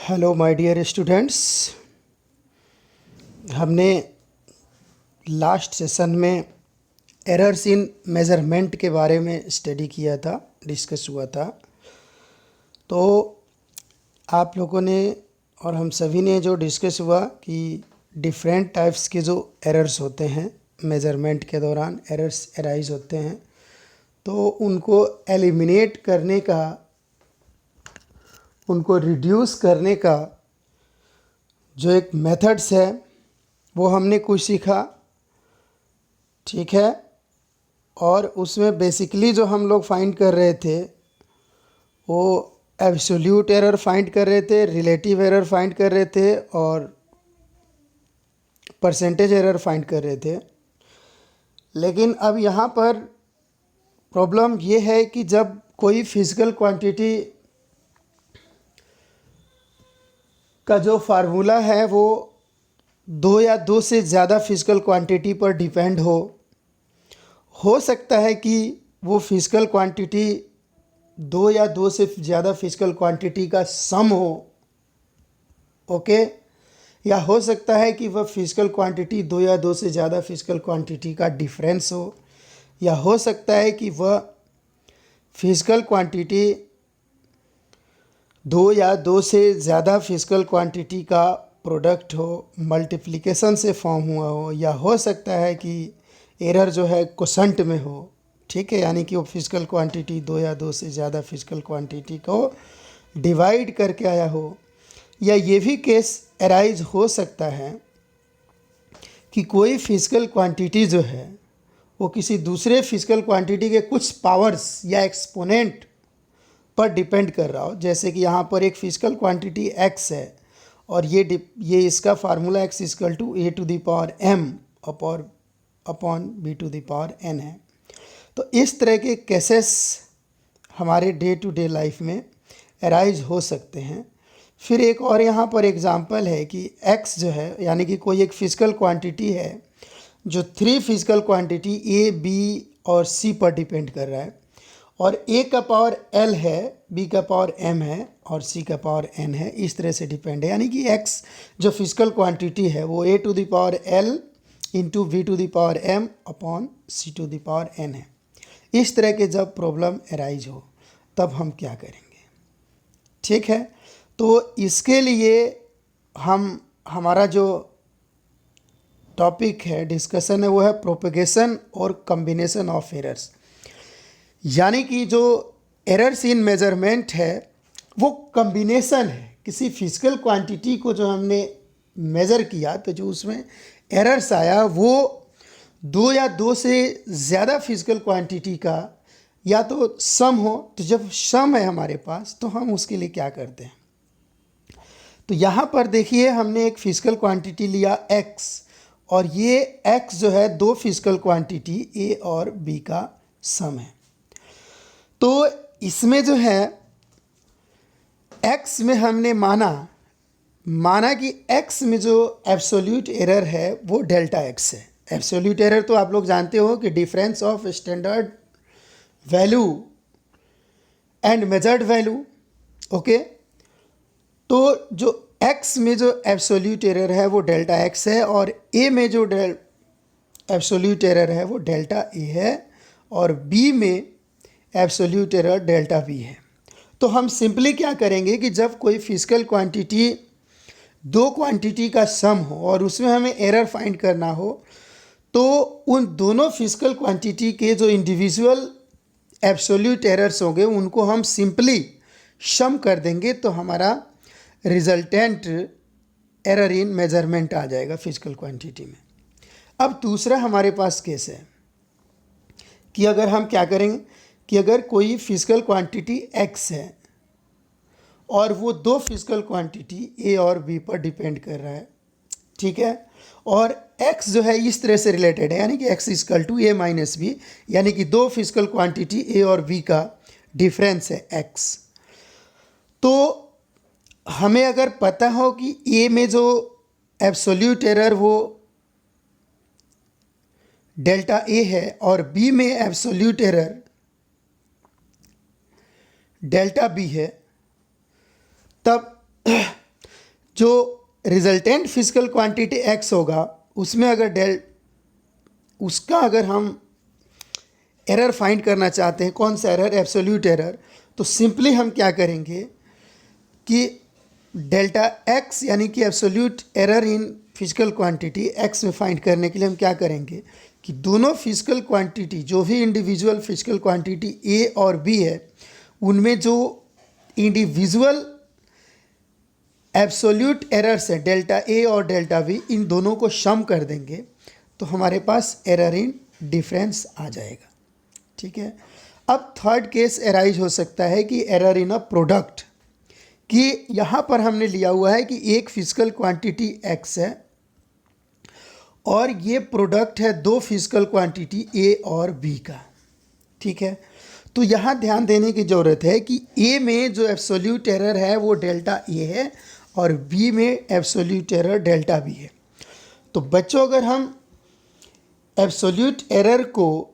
Hello my dear students. हमने last session में errors in measurement के बारे में स्टडी किया था, डिस्कस हुआ था। तो आप लोगों ने और हम सभी ने जो डिस्कस हुआ कि डिफरेंट टाइप्स के जो एरर्स होते हैं मेज़रमेंट के दौरान एरर्स अराइज होते हैं, तो उनको एलिमिनेट करने का, उनको रिड्यूस करने का जो एक मेथड्स है वो हमने कुछ सीखा, ठीक है। और उसमें बेसिकली जो हम लोग फाइंड कर रहे थे वो एब्सोल्यूट एरर फाइंड कर रहे थे, रिलेटिव एरर फाइंड कर रहे थे और परसेंटेज एरर फाइंड कर रहे थे। लेकिन अब यहाँ पर प्रॉब्लम ये है कि जब कोई फिजिकल क्वांटिटी का जो फार्मूला है वो दो या दो से ज़्यादा फिजिकल क्वांटिटी पर डिपेंड हो सकता है कि वो फिजिकल क्वांटिटी दो या दो से ज़्यादा फिजिकल क्वांटिटी का सम हो, ओके। या हो सकता है कि वह फिजिकल क्वांटिटी दो या दो से ज़्यादा फिजिकल क्वांटिटी का डिफरेंस हो, या हो सकता है कि वह फिजिकल क्वांटिटी दो या दो से ज़्यादा फिजिकल क्वांटिटी का प्रोडक्ट हो, मल्टीप्लिकेशन से फॉर्म हुआ हो, या हो सकता है कि एरर जो है कोसेंट में हो, ठीक है। यानी कि वो फिजिकल क्वांटिटी दो या दो से ज़्यादा फिजिकल क्वांटिटी को डिवाइड करके आया हो। या ये भी केस अराइज हो सकता है कि कोई फिजिकल क्वांटिटी जो है वो किसी दूसरे फिजिकल क्वांटिटी के कुछ पावर्स या एक्सपोनेंट पर डिपेंड कर रहा हो। जैसे कि यहाँ पर एक फिजिकल क्वांटिटी x है और ये इसका formula x equal to a to the power m upon b to the power n है। तो इस तरह के केसेस हमारे डे टू डे लाइफ में अराइज हो सकते हैं। फिर एक और यहाँ पर एग्जांपल है कि x जो है, यानी कि कोई एक फिजिकल क्वांटिटी है जो three physical quantity a, b और c पर डिपेंड कर रहा है, और a का पावर l है, b का पावर m है और c का पावर n है। इस तरह से डिपेंड है, यानी कि x जो फिजिकल क्वांटिटी है वो a to the power l into V to the power m upon c to the power n है। इस तरह के जब प्रॉब्लम अराइज हो तब हम क्या करेंगे, ठीक है। तो इसके लिए हमारा जो टॉपिक है, डिस्कशन है, वो है प्रोपेगेशन और कम्बिनेशन ऑफ एरर्स। यानी कि जो एरर्स इन मेजरमेंट है वो कम्बिनेशन है किसी फिजिकल क्वांटिटी को जो हमने मेज़र किया, तो जो उसमें एरर्स आया वो दो या दो से ज़्यादा फिजिकल क्वांटिटी का या तो सम हो। तो जब सम है हमारे पास तो हम उसके लिए क्या करते हैं, तो यहाँ पर देखिए हमने एक फिजिकल क्वांटिटी लिया x, और ये x जो है दो फिजिकल क्वांटिटी a और b का सम है। तो इसमें जो है x में हमने माना कि x में जो एब्सोल्यूट एरर है वो डेल्टा x है। एब्सोल्यूट एरर तो आप लोग जानते हो कि difference of standard value and measured value, okay. तो जो x में जो एब्सोल्यूट एरर है वो डेल्टा x है, और a में जो एब्सोल्यूट एरर है वो डेल्टा a है, और b में एब्सोल्यूट एरर डेल्टा b है। तो हम सिंपली क्या करेंगे कि जब कोई फिजिकल क्वांटिटी दो क्वांटिटी का सम हो और उसमें हमें एरर फाइंड करना हो, तो उन दोनों फिजिकल क्वांटिटी के जो इंडिविजुअल एब्सोल्यूट एरर्स होंगे उनको हम सिंपली सम कर देंगे, तो हमारा रिजल्टेंट एरर इन मेजरमेंट आ जाएगा फिजिकल क्वांटिटी में। अब दूसरा हमारे पास केस है कि अगर हम क्या करेंगे कि अगर कोई फिजिकल क्वांटिटी x है और वो दो फिजिकल क्वांटिटी a और b पर डिपेंड कर रहा है, ठीक है, और x जो है इस तरह से रिलेटेड है, यानी कि x equal to a minus B, यानी कि दो फिजिकल क्वांटिटी a और b का डिफरेंस है x। तो हमें अगर पता हो कि a में जो एब्सोल्यूट एरर वो डेल्टा a है और b में एब्सोल्यूट एरर डेल्टा b है, तब जो रिजल्टेंट फिजिकल क्वांटिटी एक्स होगा उसमें अगर उसका अगर हम एरर फाइंड करना चाहते हैं, कौन सा एरर, एब्सोल्यूट एरर, तो सिंपली हम क्या करेंगे कि डेल्टा एक्स यानी कि absolute error in physical quantity x में फाइंड करने के लिए हम क्या करेंगे कि दोनों फिजिकल क्वांटिटी, जो भी इंडिविजुअल फिजिकल क्वांटिटी ए और बी है, उनमें जो इंडिविजुअल एब्सोल्यूट एरर्स है डेल्टा ए और डेल्टा बी, इन दोनों को सम कर देंगे तो हमारे पास एरर इन डिफरेंस आ जाएगा। ठीक है। अब थर्ड केस एराइज हो सकता है कि एरर इन अ प्रोडक्ट, कि यहाँ पर हमने लिया हुआ है कि एक फिजिकल क्वांटिटी एक्स है और ये प्रोडक्ट है दो फिजिकल क्वांटिटी ए और बी का। ठीक है। तो यहाँ ध्यान देने की ज़रूरत है कि ए में जो एब्सोल्यूट एरर है वो डेल्टा ए है और बी में एब्सोल्यूट एरर डेल्टा बी है। तो बच्चों, अगर हम एब्सोल्यूट एरर को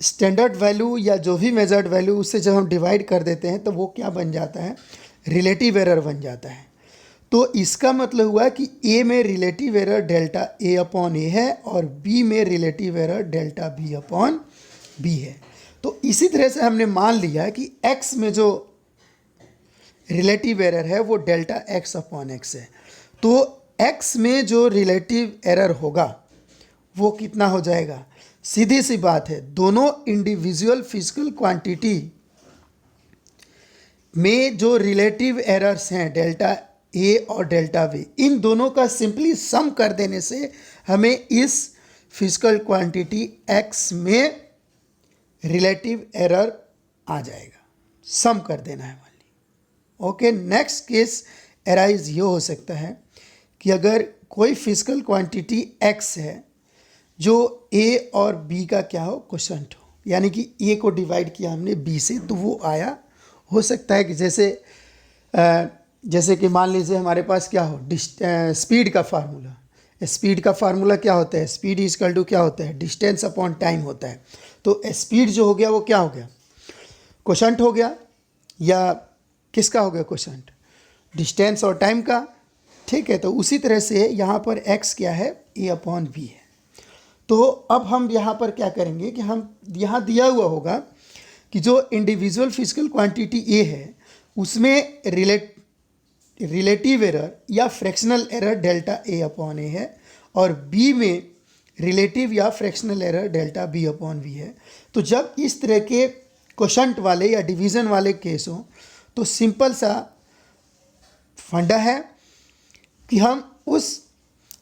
स्टैंडर्ड वैल्यू या जो भी मेजर्ड वैल्यू उससे जब हम डिवाइड कर देते हैं तो वो क्या बन जाता है, रिलेटिव एरर बन जाता है। तो इसका मतलब हुआ कि ए में relative error delta A upon A है और बी में relative error delta B upon B है। तो इसी तरह से हमने मान लिया कि एक्स में जो रिलेटिव एरर है वो डेल्टा एक्स अपॉन एक्स है। तो एक्स में जो रिलेटिव एरर होगा वो कितना हो जाएगा, सीधी सी बात है, दोनों इंडिविजुअल फिजिकल क्वांटिटी में जो रिलेटिव एरर्स हैं डेल्टा ए और डेल्टा बी, इन दोनों का सिंपली सम कर देने से हमें इस फिजिकल क्वांटिटी एक्स में रिलेटिव एरर आ जाएगा। सम कर देना है वाली। ओके। नेक्स्ट केस एराइज ये हो सकता है कि अगर कोई फिजिकल क्वांटिटी एक्स है जो ए और बी का क्या हो, क्वोशंट हो, यानी कि ए को डिवाइड किया हमने बी से तो वो आया। हो सकता है कि जैसे कि मान लीजिए हमारे पास क्या हो, स्पीड का फार्मूला। स्पीड का फार्मूला क्या होता है, स्पीड इक्वल टू क्या होता है, डिस्टेंस अपॉन टाइम होता है। तो स्पीड जो हो गया वो क्या हो गया, क्वोशंट हो गया, या किसका हो गया क्वोशंट, डिस्टेंस और टाइम का। ठीक है। तो उसी तरह से यहाँ पर एक्स क्या है, ए अपॉन बी है। तो अब हम यहाँ पर क्या करेंगे कि हम यहाँ दिया हुआ होगा कि जो इंडिविजुअल फिजिकल क्वांटिटी ए है उसमें रिलेटिव एरर या fractional error delta A upon A है और बी में रिलेटिव या fractional error delta B upon B है। तो जब इस तरह के क्वोशंट वाले या डिवीज़न वाले केस हो तो सिंपल सा फंडा है कि हम उस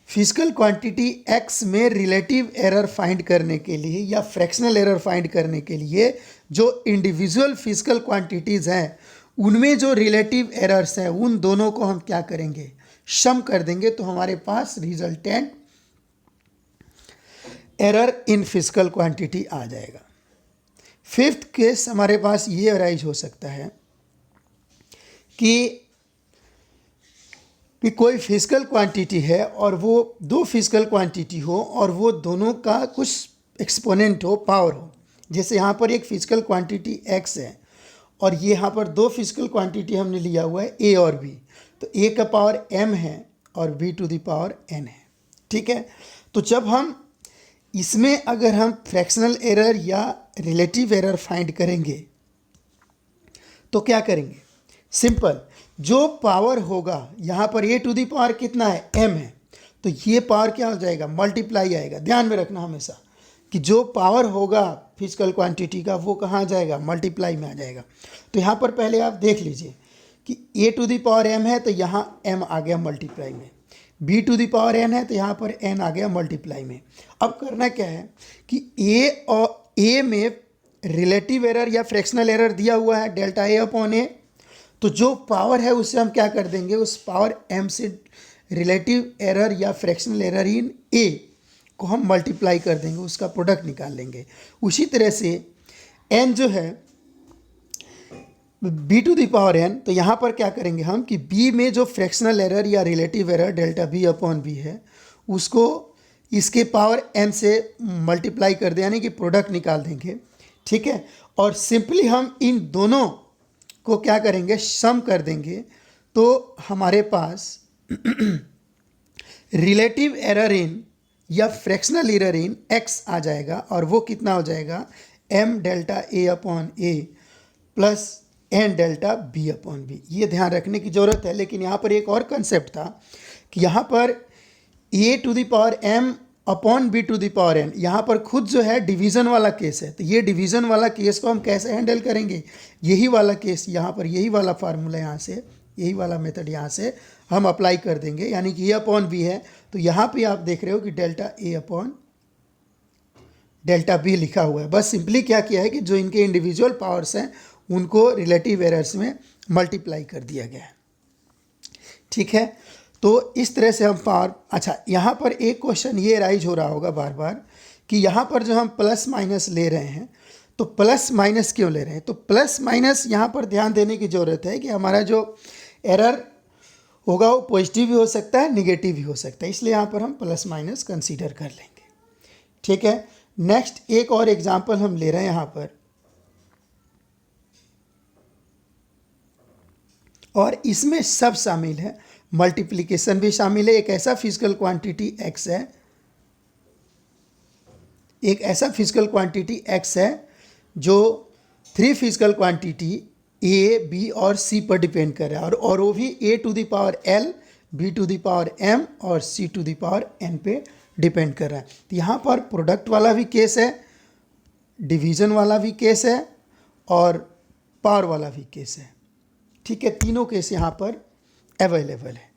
फिजिकल क्वांटिटी एक्स में रिलेटिव एरर फाइंड करने के लिए या फ्रैक्शनल एरर फाइंड करने के लिए जो इंडिविजुअल फिजिकल क्वांटिटीज़ हैं उनमें जो रिलेटिव एरर्स हैं उन दोनों को हम क्या करेंगे, सम कर देंगे तो हमारे पास resultant error in physical quantity आ जाएगा। फिफ्थ केस हमारे पास ये अराइज हो सकता है कि कोई फिजिकल क्वांटिटी है और वो दो फिजिकल क्वांटिटी हो और वो दोनों का कुछ एक्सपोनेंट हो, पावर हो। जैसे यहाँ पर एक फिजिकल क्वांटिटी एक्स है और ये यहाँ पर दो फिजिकल क्वांटिटी हमने लिया हुआ है ए और बी। तो ए का पावर m है और b to the power n है। ठीक है। तो जब हम इसमें अगर हम फ्रैक्शनल एरर या रिलेटिव एरर फाइंड करेंगे तो क्या करेंगे, सिंपल, जो पावर होगा यहाँ पर ए टू द पावर कितना है, m है, तो ये पावर क्या हो जाएगा, मल्टीप्लाई आएगा। ध्यान में रखना हमेशा कि जो पावर होगा फिजिकल क्वांटिटी का वो कहाँ आ जाएगा, मल्टीप्लाई में आ जाएगा। तो यहाँ पर पहले आप देख लीजिए कि ए टू द पावर m है तो यहाँ m आ गया मल्टीप्लाई में, b to the power n है तो यहाँ पर n आ गया मल्टीप्लाई में। अब करना क्या है कि a में रिलेटिव एरर या फ्रैक्शनल एरर दिया हुआ है डेल्टा ए अपॉन ए, तो जो पावर है उससे हम क्या कर देंगे, उस पावर m से रिलेटिव एरर या फ्रैक्शनल एरर इन a को हम मल्टीप्लाई कर देंगे, उसका प्रोडक्ट निकाल लेंगे। उसी तरह से n जो है b to the power n, तो यहाँ पर क्या करेंगे हम कि b में जो फ्रैक्शनल एरर या relative error delta b upon b है उसको इसके पावर n से मल्टीप्लाई कर दें, यानी कि प्रोडक्ट निकाल देंगे। ठीक है। और सिंपली हम इन दोनों को क्या करेंगे, सम कर देंगे तो हमारे पास रिलेटिव एरर इन या फ्रैक्शनल एरर इन एक्स आ जाएगा, और वो कितना हो जाएगा, M delta A upon A plus N delta B upon B. ये ध्यान रखने की ज़रूरत है। लेकिन यहाँ पर एक और कंसेप्ट था कि यहाँ पर A to the power M upon B to the power N, यहाँ पर खुद जो है डिवीज़न वाला केस है। तो ये डिवीज़न वाला केस को हम कैसे हैंडल करेंगे, यही वाला केस यहाँ पर, यही वाला फार्मूला यहाँ से, यही वाला मेथड यहाँ से हम अप्लाई कर देंगे। यानी कि ए अपॉन बी है, तो यहाँ पे आप देख रहे हो कि delta A upon delta B लिखा हुआ है। बस सिंपली क्या किया है कि जो इनके इंडिविजुअल पावर्स हैं उनको रिलेटिव एरर्स में मल्टीप्लाई कर दिया गया है। ठीक है, तो इस तरह से हम पावर, अच्छा यहाँ पर एक क्वेश्चन ये राइज हो रहा होगा बार बार कि यहाँ पर जो हम प्लस माइनस ले रहे हैं, तो प्लस माइनस क्यों ले रहे हैं। तो प्लस माइनस यहाँ पर ध्यान देने की ज़रूरत है कि हमारा जो एरर होगा वो पॉजिटिव भी हो सकता है, निगेटिव भी हो सकता है, इसलिए यहाँ पर हम प्लस माइनस कंसीडर कर लेंगे। ठीक है, नेक्स्ट एक और एग्जाम्पल हम ले रहे हैं यहाँ पर, और इसमें सब शामिल है, मल्टीप्लिकेशन भी शामिल है। एक ऐसा फिजिकल क्वांटिटी x है, एक ऐसा फिजिकल क्वांटिटी x है जो 3 फिजिकल क्वांटिटी a, b और c पर डिपेंड कर रहा है, और वो भी a to the power l, b to the power m और c to the power n पे डिपेंड कर रहा है। तो यहाँ पर प्रोडक्ट वाला भी केस है, डिवीज़न वाला भी केस है, और पावर वाला भी केस है। ठीक है, तीनों केस यहाँ पर अवेलेबल है।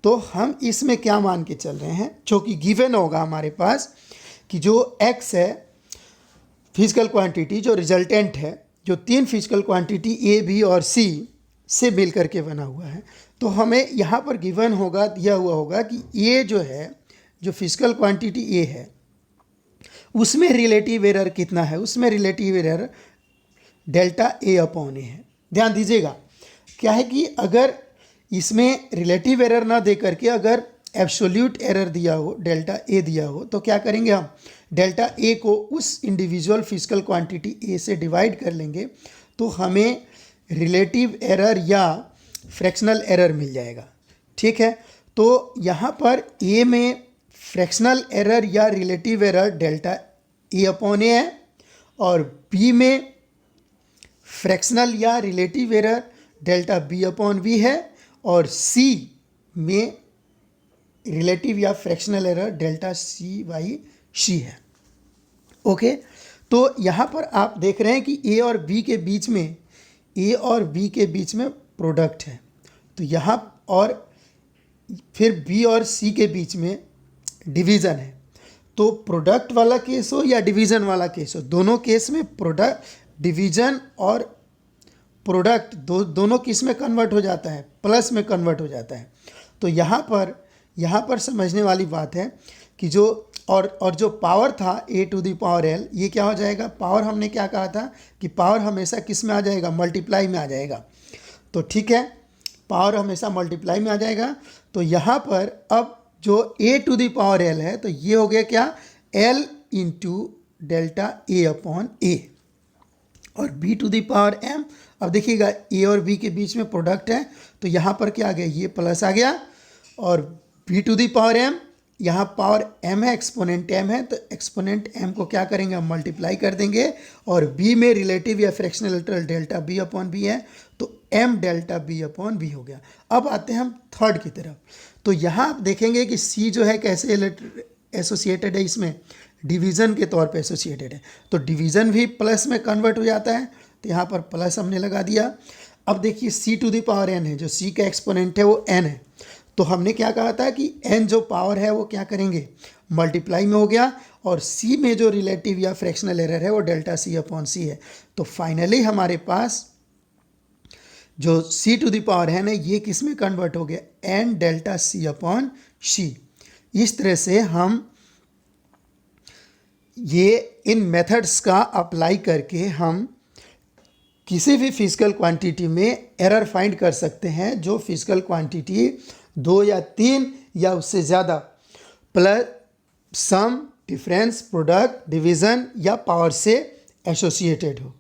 तो हम इसमें क्या मान के चल रहे हैं, जो कि गिवन होगा हमारे पास कि जो x है फिजिकल क्वांटिटी, जो रिजल्टेंट है, जो 3 फिजिकल क्वांटिटी a, b और c से मिल करके बना हुआ है, तो हमें यहाँ पर गिवन होगा, दिया हुआ होगा कि a जो है, जो फिजिकल क्वांटिटी a है, उसमें रिलेटिव एरर कितना है, उसमें relative error delta a upon A है। ध्यान दीजिएगा, क्या है कि अगर इसमें रिलेटिव एरर ना दे करके अगर एब्सोल्यूट एरर दिया हो, डेल्टा ए दिया हो, तो क्या करेंगे हम, डेल्टा ए को उस इंडिविजुअल फिजिकल क्वांटिटी ए से डिवाइड कर लेंगे, तो हमें रिलेटिव एरर या फ्रैक्शनल एरर मिल जाएगा। ठीक है, तो यहाँ पर ए में फ्रैक्शनल एरर या relative error delta A upon A है, और बी में फ्रैक्शनल या relative error delta B upon B है, और सी में रिलेटिव या fractional error delta C by C है। ओके, तो यहाँ पर आप देख रहे हैं कि ए और बी के बीच में, ए और बी के बीच में प्रोडक्ट है, तो यहाँ और फिर बी और सी के बीच में डिवीज़न है। तो प्रोडक्ट वाला केस हो या डिवीज़न वाला केस हो, दोनों केस में प्रोडक्ट, डिवीज़न और प्रोडक्ट दोनों किस में कन्वर्ट हो जाता है, प्लस में कन्वर्ट हो जाता है। तो यहाँ पर समझने वाली बात है कि जो और जो पावर था a to the power l, ये क्या हो जाएगा, पावर हमने क्या कहा था कि पावर हमेशा किस में आ जाएगा, मल्टीप्लाई में आ जाएगा। तो ठीक है, पावर हमेशा मल्टीप्लाई में आ जाएगा। तो यहाँ पर अब जो a to the power l है, तो ये हो गया क्या, l into delta a upon a, और b to the power m। अब देखिएगा a और b के बीच में प्रोडक्ट है, तो यहाँ पर क्या आ गया, ये प्लस आ गया, और b to the power m, यहाँ पावर m है, एक्सपोनेंट m है, तो एक्सपोनेंट m को क्या करेंगे, हम मल्टीप्लाई कर देंगे, और b में रिलेटिव या fractional literal delta b upon b है, तो m delta b upon b हो गया। अब आते हैं हम थर्ड की तरफ। तो यहाँ आप देखेंगे कि c जो है कैसे एसोसिएटेड है, इसमें डिवीज़न के तौर पे एसोसिएटेड है, तो डिवीज़न भी प्लस में कन्वर्ट हो जाता है, तो यहाँ पर प्लस हमने लगा दिया। अब देखिए c to the power n है, जो c का एक्सपोनेंट है वो n है, तो हमने क्या कहा था कि n जो पावर है वो क्या करेंगे, मल्टीप्लाई में हो गया, और c में जो रिलेटिव या फ्रैक्शनल एरर है वो डेल्टा c अपॉन c है। तो फाइनली हमारे पास जो c to the power n है, ये किस में कन्वर्ट हो गया, n delta c upon c। इस तरह से हम ये इन मेथड्स का अप्लाई करके हम किसी भी फिजिकल क्वांटिटी में एरर फाइंड कर सकते हैं, जो फिजिकल क्वांटिटी 2 या 3 या उससे ज़्यादा प्लस, सम, डिफरेंस, प्रोडक्ट, डिवीज़न या पावर से एसोसिएटेड हो।